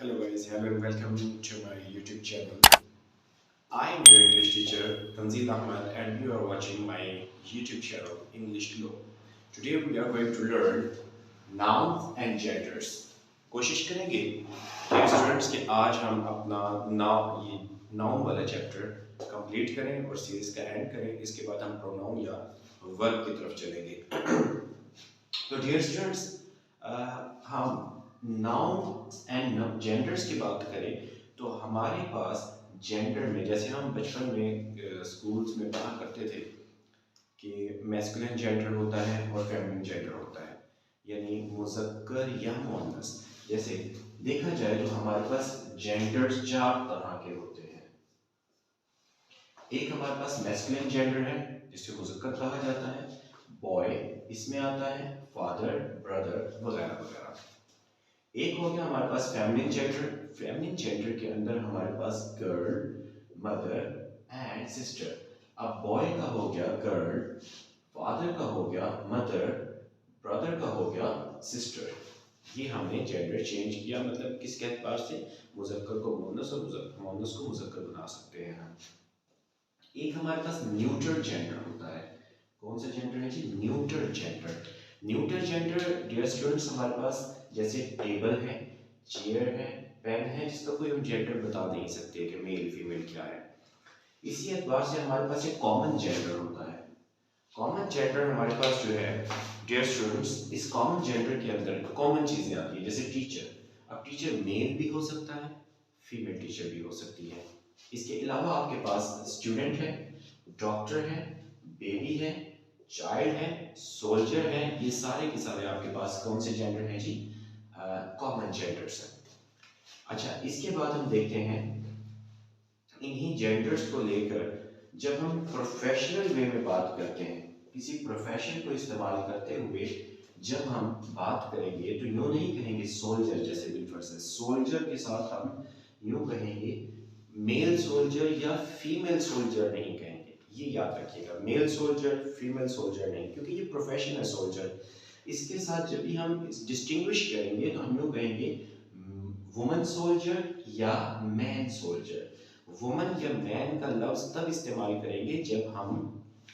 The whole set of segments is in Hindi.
Hello guys, hello and welcome to my YouTube channel. I am your English teacher Tanzeel Ahmad and you are watching my YouTube channel English Glow. Today we are going to learn nouns and genders. कोशिश करेंगे कि स्टूडेंट्स के आज हम अपना नाउन वाला चैप्टर कंप्लीट करें और सीरीज का एंड करें। इसके बाद हम प्रोनाउन या वर्ब की तरफ चलेंगे। तो डियर स्टूडेंट्स, हम नाउन एंड जेंडर्स की बात करें तो हमारे पास जेंडर में, जैसे हम बचपन में स्कूल्स में पढ़ा करते थे कि मैस्कुलिन जेंडर होता है और फेमिनिन जेंडर होता है, यानी मुज़क्कर या मुअन्नस। जैसे देखा जाए तो हमारे पास जेंडर्स 4 तरह के होते हैं। एक हमारे पास मैस्कुलिन जेंडर है जिसे मुज़क्कर कहा जाता है, बॉय इसमें आता है, फादर, ब्रदर वगैरह वगैरह। एक हो गया हमारे पास फेमिनिन जेंडर। फेमिनिन जेंडर के अंदर हमारे पास गर्ल, मदर एंड सिस्टर। अब बॉय का हो गया गर्ल, फादर का हो गया मदर, ब्रदर का हो गया सिस्टर। ये हमने जेंडर चेंज किया, मतलब किसके एतबार से, मुज़क्कर को मुअन्नस और मुअन्नस को मुज़क्कर बना सकते हैं हम। एक हमारे पास न्यूटर जेंडर होता है। कौन सा जेंडर है जी? Neuter gender. Neuter gender dear students हमारे पास जैसे टेबल है, चेयर है, पेन है, जिसका कोई हम जेंडर बता नहीं सकते कि मेल फीमेल क्या है। इसी एतबार से हमारे पास एक कॉमन जेंडर होता है। कॉमन जेंडर हमारे पास जो है डियर स्टूडेंट्स, इस कॉमन जेंडर के अंदर कॉमन चीजें आती है, जैसे टीचर। अब टीचर मेल भी हो सकता है, फीमेल टीचर भी हो सकती है। इसके अलावा आपके पास स्टूडेंट है, डॉक्टर है, बेबी है, चाइल्ड है, सोल्जर है। ये सारे के सारे आपके पास कौन से जेंडर हैं जी? कॉमन जेंडर्स है। अच्छा, इसके बाद हम देखते हैं इन्हीं जेंडर्स को लेकर जब हम प्रोफेशनल वे में बात करते हैं, किसी प्रोफेशन को इस्तेमाल करते हुए जब हम बात करेंगे तो यूं नहीं कहेंगे सोल्जर, जैसे बिल्कुल से सोल्जर के साथ हम यूं कहेंगे मेल सोल्जर या फीमेल सोल्जर नहीं कहेंगे। ये याद रखिएगा, मेल सोल्जर फीमेल सोल्जर नहीं, क्योंकि ये प्रोफेशन है सोल्जर। इसके साथ जब भी हम डिस्टिंग्विश करेंगे तो हम यूं कहेंगे वुमन सोल्जर या मैन सोल्जर। वुमन या मैन का लफ्ज तब इस्तेमाल करेंगे जब हम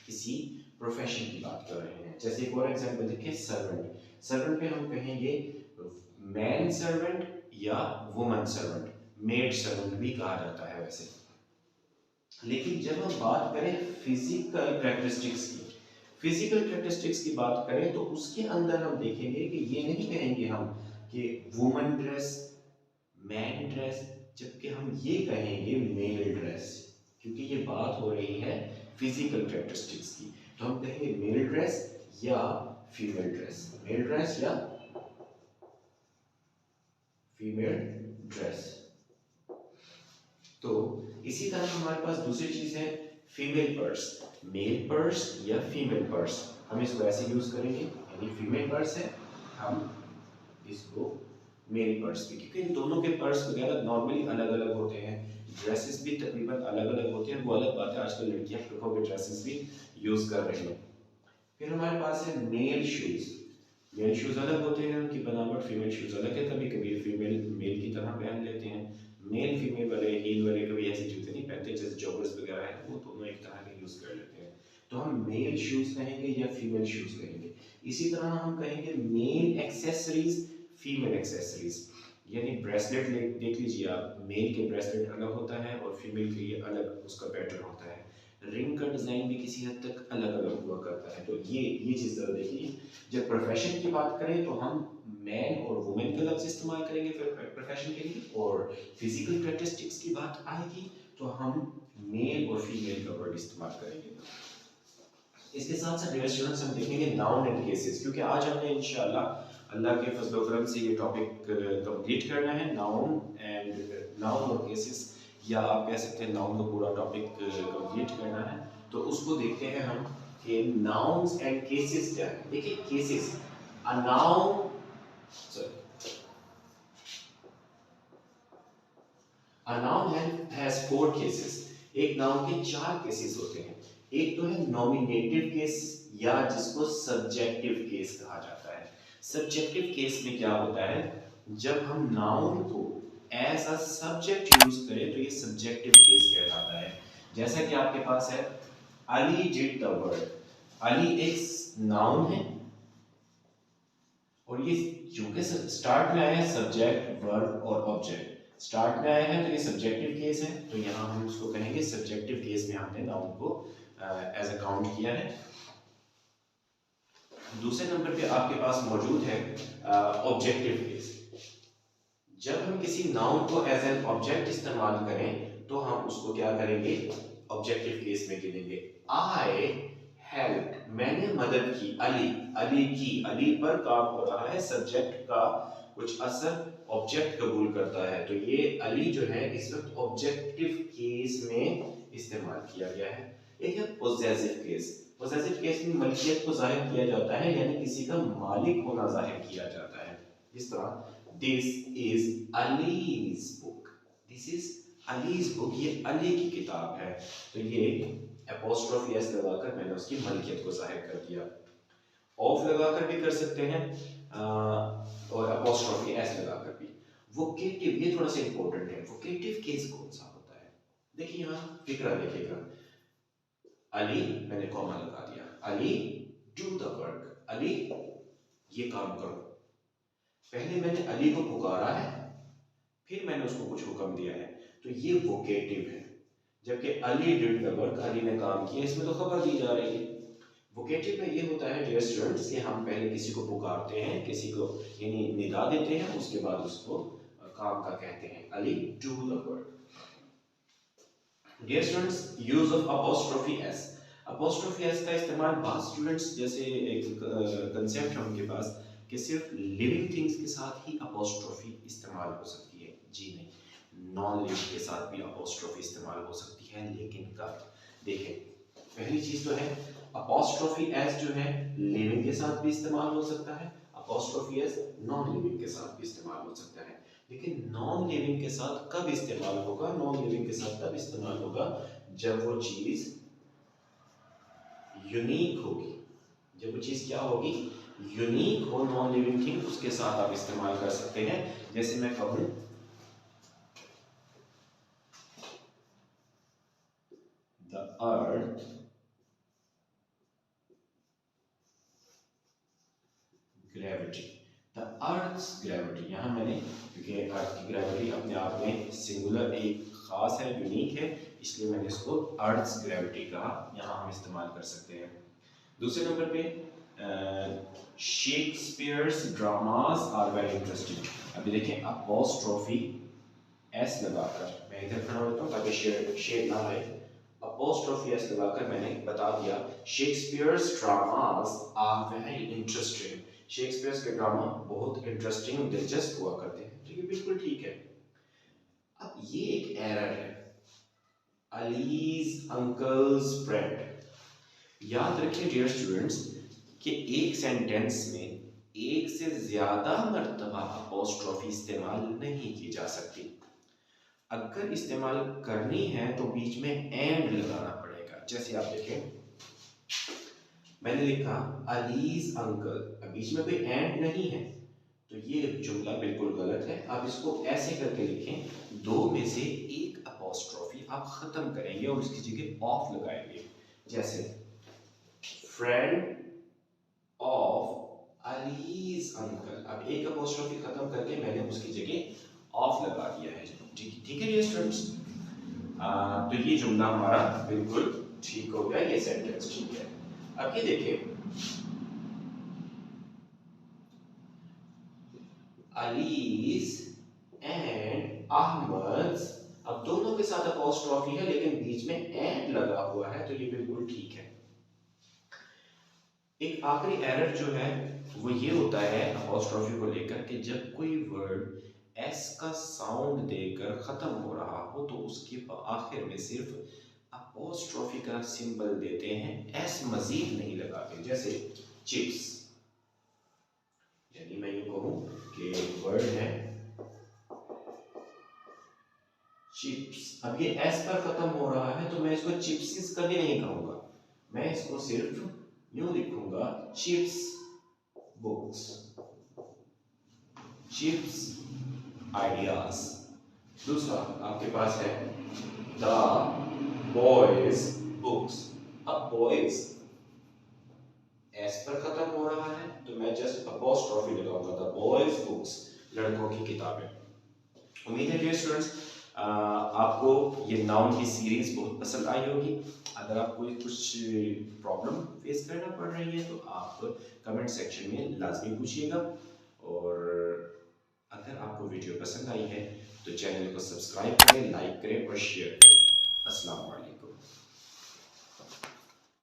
किसी प्रोफेशन की बात कर रहे हैं। जैसे फॉर एग्जांपल देखिए सर्वेंट। सर्वेंट पे हम कहेंगे मैन सर्वेंट या वुमन सर्वेंट। मेड सर्वेंट भी कहा जाता है वैसे। लेकिन जब हम बात करें फिजिकल कैरेक्टरिस्टिक्स की, फिजिकल कैरेक्टरिस्टिक्स की बात करें तो उसके अंदर हम देखेंगे कि ये नहीं कहेंगे हम कि वुमन ड्रेस, मैन ड्रेस, जबकि हम ये कहेंगे मेल ड्रेस, क्योंकि ये बात हो रही है फिजिकल कैरेक्टरिस्टिक्स की। तो हम कहेंगे मेल ड्रेस या फीमेल ड्रेस, मेल ड्रेस या फीमेल ड्रेस। तो इसी तरह हमारे पास दूसरी चीज है फीमेल पर्स। मेल पर्स या फीमेल पर्स, हम इसको ऐसे यूज करेंगे, यानी फीमेल पर्स है, हम इसको मेल पर्स भी, क्योंकि इन दोनों के पर्स वगैरह नॉर्मली अलग अलग होते हैं, ड्रेसेस भी तकरीबन अलग अलग होते हैं। वो अलग बात है, आजकल लड़कियां फ्रॉक के ड्रेसेस भी यूज कर रही हैं। फिर हमारे पास है मेल शूज। मेल शूज अलग होते हैं, उनकी बनावट, फीमेल शूज अलग है। कभी कभी फीमेल मेल की तरह पहन लेते हैं। मेल फीमेल वाले हील वाले कभी ऐसे जूते नहीं पहनते, जैसे जॉगर्स वगैरह है, वो दोनों एक तरह के यूज कर लेते हैं। तो हम मेल शूज कहेंगे या फीमेल शूज कहेंगे। इसी तरह हम कहेंगे मेल एक्सेसरीज, फीमेल एक्सेसरीज, यानी ब्रेसलेट देख लीजिए आप, मेल के ब्रेसलेट अलग होता है और फीमेल के लिए अलग उसका पैटर्न होता है। रिंग का डिजाइन भी किसी हद तक अलग अलग हुआ करता है। तो ये चीज जरा देखिए। जब प्रोफेशन की बात करें तो हम मैन और वुमेन का लफ्ज इस्तेमाल करेंगे फिर प्रोफेशन के लिए, और फिजिकल कैरेक्टरिस्टिक्स की बात आएगी तो हम मेल और फीमेल का वर्ड इस्तेमाल करेंगे। इसके साथ साथ डियर स्टूडेंट्स हम देखेंगे नाउन एंड केसेस, क्योंकि आज हमने इंशाल्लाह अल्लाह के फजल करम से ये टॉपिक कंप्लीट करना है, नाउन और केसेस, या आप कह सकते हैं नाउन का पूरा टॉपिक कंप्लीट करना है। तो उसको देखते हैं हम कि नाउन्स एंड केसेस क्या है। देखिए cases, a noun, sorry, A noun has 4 cases. एक नाउन के 4 केसेस होते हैं। एक तो है नॉमिनेटिव केस, या जिसको सब्जेक्टिव केस कहा जाता है। सब्जेक्टिव केस में क्या होता है, जब हम नाउन को एज अ सब्जेक्ट यूज करें तो ये सब्जेक्टिव केस कहलाता है। जैसा कि आपके पास है Ali did the work, Ali एक नाउन है और ये चूंकि स्टार्ट में आया है सब्जेक्ट वर्ब और ऑब्जेक्ट, स्टार्ट में आया है तो ये सब्जेक्टिव केस है, तो यहाँ हम इसको कहेंगे सब्जेक्टिव केस में हमने नाउन को एज अ काउंट किया है। दूसरे नंबर पे आपके पास मौजूद है ऑब्जेक्टिव केस। जब हम किसी नाउन को एज एन ऑब्जेक्ट इस्तेमाल करें तो हम उसको क्या करेंगे, ऑब्जेक्टिव केस में गिनेंगे। आई हेल्प, मैंने मदद की अली, अली की, अली पर काम हो रहा है, सब्जेक्ट का कुछ असर ऑब्जेक्ट कबूल करता है, तो ये अली जो है इस वक्त ऑब्जेक्टिव केस में इस्तेमाल किया गया है। एक है पोजेसिव केस। पोजेसिव केस में मलकियत को जाहिर किया जाता है, यानी किसी का मालिक होना जाहिर किया जाता है। इस तरह this is allies book, this is allies book, ये अली की किताब है, तो ये एपोस्ट्रोफी एस लगाकर मैंने उसकी मलकियत को जाहिर कर दिया। ऑफ लगाकर भी कर सकते हैं और एपोस्ट्रोफी एस लगाकर भी। वोकेटिव, ये थोड़ा सा इंपॉर्टेंट है, वोकेटिव केस कौन सा होता है, देखिए यहाँ फिक्रा देखिएगा, अली मैंने कॉमा लगा दिया, Ali do the work, Ali ये काम करो, पहले मैंने अली को पुकारा है फिर मैंने उसको कुछ हुक्म दिया है, तो ये वोकेटिव है। जबकि Ali did the work, Ali ने काम किया, इसमें तो खबर दी जा रही है। वोकेटिव में ये होता है डियर स्टूडेंट्स कि हम पहले किसी को पुकारते हैं, किसी को यानी निदा देते हैं, उसके बाद उसको काम का कहते हैं, Ali do the work. Dear students, use of apostrophe s. Apostrophe s का इस्तेमाल बाद स्टूडेंट्स, जैसे एक कंसेप्ट है उनके पास कि सिर्फ लिविंग थिंग्स के साथ ही अपोस्ट्रोफी इस्तेमाल हो सकती है, जी नहीं, नॉन लिविंग के साथ भी अपोस्ट्रोफी इस्तेमाल हो सकती है, लेकिन कब, देखें पहली चीज तो है अपोस्ट्रोफी एस जो है लिविंग के साथ भी इस्तेमाल हो सकता है, अपोस्ट्रोफी एस नॉन लिविंग के साथ भी इस्तेमाल हो सकता है, लेकिन नॉन लिविंग के साथ कब इस्तेमाल होगा, नॉन लिविंग के साथ तब इस्तेमाल होगा जब वो चीज यूनिक होगी, जब वो चीज क्या होगी, यूनिक हो, नॉन लिविंग थिंग, उसके साथ आप इस्तेमाल कर सकते हैं। जैसे मैं कहूं the earth gravity, the earth's gravity, यहां मैंने, क्योंकि अर्थ की ग्रेविटी अपने आप में सिंगुलर एक खास है, यूनिक है, इसलिए मैंने इसको अर्थ्स ग्रेविटी कहा, यहां हम इस्तेमाल कर सकते हैं। दूसरे नंबर पे Shakespeare's dramas are very interesting. अभी देखें अपोस्ट्रोफी एस लगाकर, मैं इधर खड़ा होता हूँ ताकि शेड ना आए, अपोस्ट्रोफी एस लगाकर मैंने बता दिया Shakespeare's dramas are very interesting, Shakespeare's के ड्रामा बहुत इंटरेस्टिंग, दिलचस्प हुआ करते हैं, तो ये बिल्कुल ठीक है। अब ये एक एरर है, अलीज अंकल्स फ्रेंड, याद रखिए डियर स्टूडेंट्स कि एक सेंटेंस में एक से ज्यादा मर्तबा अपोस्ट्रोफी इस्तेमाल नहीं की जा सकती, अगर इस्तेमाल करनी है तो बीच में एंड लगाना पड़ेगा। जैसे आप देखें मैंने लिखा अलीज अंकल, अब बीच में कोई एंड नहीं है, तो ये जुमला बिल्कुल गलत है। आप इसको ऐसे करके लिखें, दो में से एक अपोस्ट्रोफी आप खत्म करेंगे और उसकी जगह ऑफ लगाएंगे, जैसे फ्रेंड ऑफ अलीज अंकल, अब एक अपोस्ट्रोफी खत्म करके मैंने उसकी जगह ऑफ लगा दिया है, ठीक है ये स्टूडेंट्स। तो ये जुमला हमारा बिल्कुल ठीक हो गया, ये सेंटेंस ठीक है। अब ये देखिए अलीज एंड अहमद, अब दोनों के साथ अपोस्ट्रोफी है लेकिन बीच में एंड लगा हुआ है, तो ये बिल्कुल ठीक है। एक आखिरी एरर जो है वो ये होता है अपोस्ट्रोफी को लेकर कि जब कोई वर्ड एस का साउंड देकर खत्म हो रहा हो तो उसके आखिर में सिर्फ अपोस्ट्रोफी का सिंबल देते हैं, एस मजीद नहीं लगाते। जैसे चिप्स, यानी मैं यूं कहूं कि वर्ड है चिप्स, अब ये एस पर खत्म हो रहा है तो मैं इसको चिप्सिस कभी नहीं कहूंगा, मैं इसको सिर्फ यूं लिखूंगा चिप्स बुक्स, चिप्स आइडियाज, दूसरा आपके पास है द बॉयज बुक्स। अब बॉयज एस पर खत्म हो रहा है तो मैं जस्ट अपॉस्ट्रोफी लगाऊंगा, द बॉयज बुक्स, लड़कों की किताबें। उम्मीद है डियर स्टूडेंट्स आपको ये नाउन की सीरीज बहुत पसंद आई होगी। अगर आपको कुछ प्रॉब्लम फेस करना पड़ रही है तो आप कमेंट सेक्शन में लाजमी पूछिएगा। और अगर आपको वीडियो पसंद आई है तो चैनल को सब्सक्राइब करें, लाइक करें और शेयर करें। अस्सलाम वालेकुम।